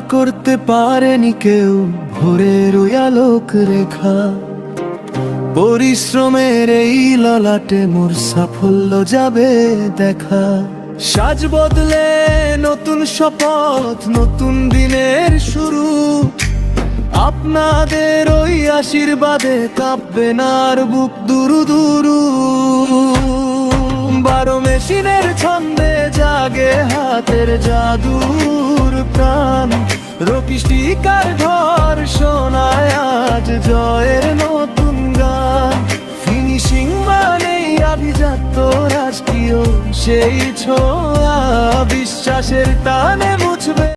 করতে পারেনি কেউ ভোরের ওই আলোক রেখা। পরিশ্রমের এই ললাটে মোর সাফল্য যাবে দেখা। সাজ বদলে নতুন শপথ, নতুন দিনের শুরু। আপনাদের ওই আশীর্বাদে কাঁপবে না আর বুক দুরু দুরু। 12 মেশিনের ছন্দে জাগে হাতের জাদুর প্রাণ। রকিস্টিকার ঘর শোনায় আজ জয়ের নতুন গান। ফিনিশিং মানেই আভিজাত্য রাষ্ট্রীয় সেই ছোঁয়া। বিশ্বাসের টানে